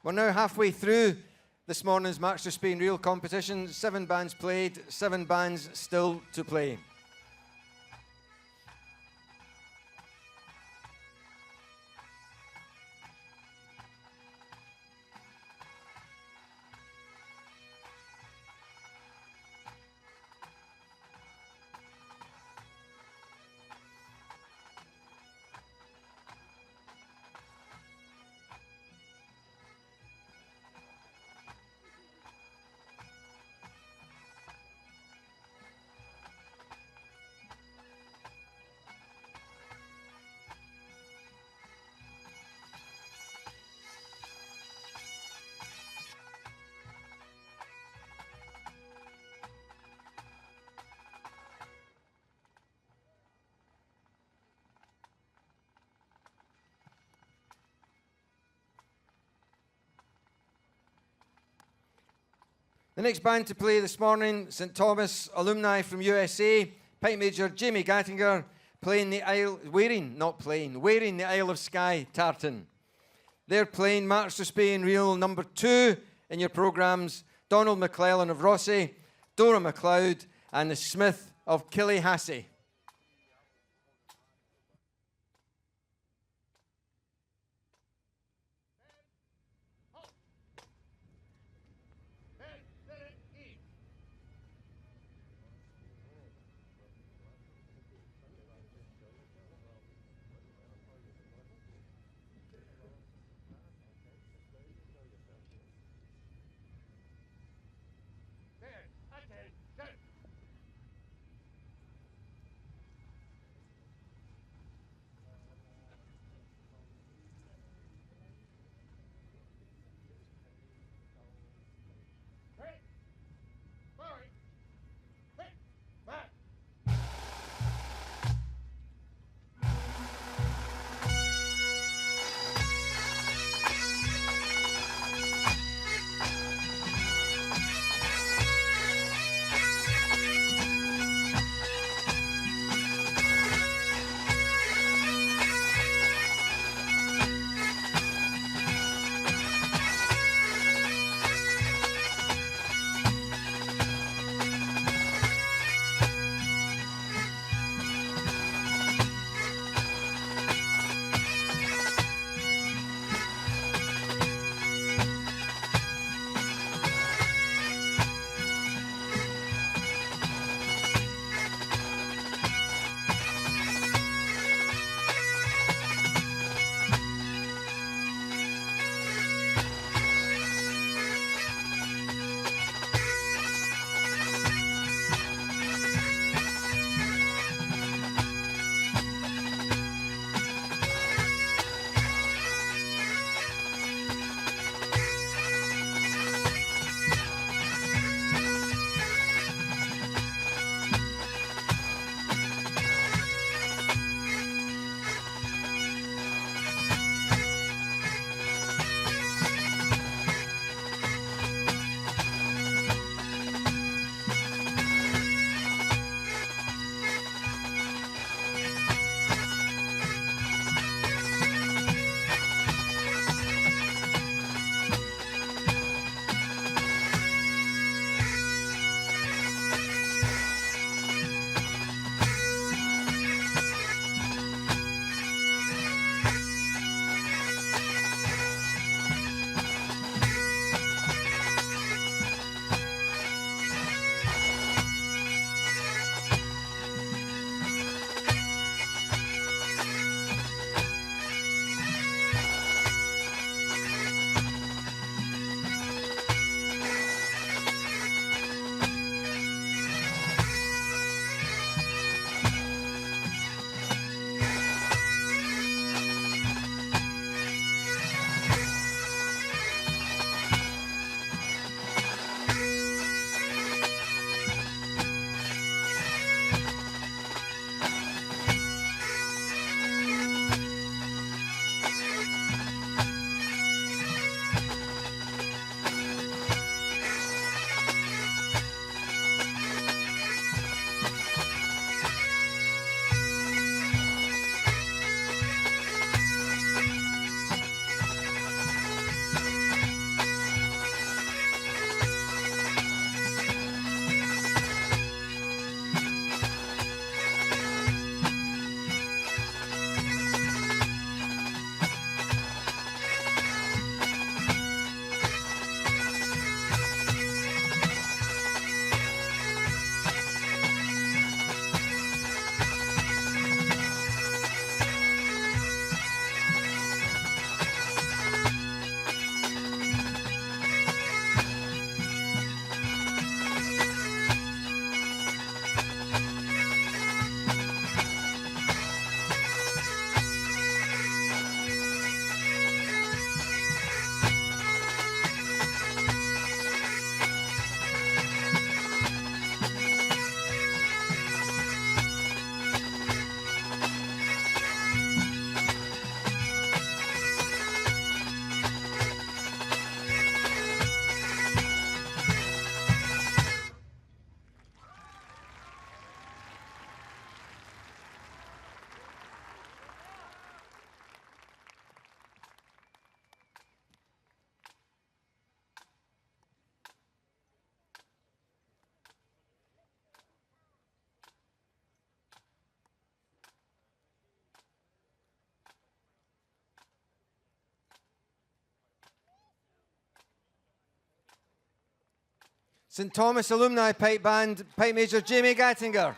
We're now halfway through this morning's March to Spain Reel competition. 7 bands played, 7 bands still to play. The next band to play this morning, St Thomas alumni from USA, Pipe Major Jamie Gattinger, wearing the Isle of Skye tartan. They're playing March to Spain Reel number 2 in your programmes, Donald McClellan of Rossi, Dora MacLeod, and the Smith of Killyhassy. St Thomas Alumni Pipe Band, Pipe Major Jamie Gattinger.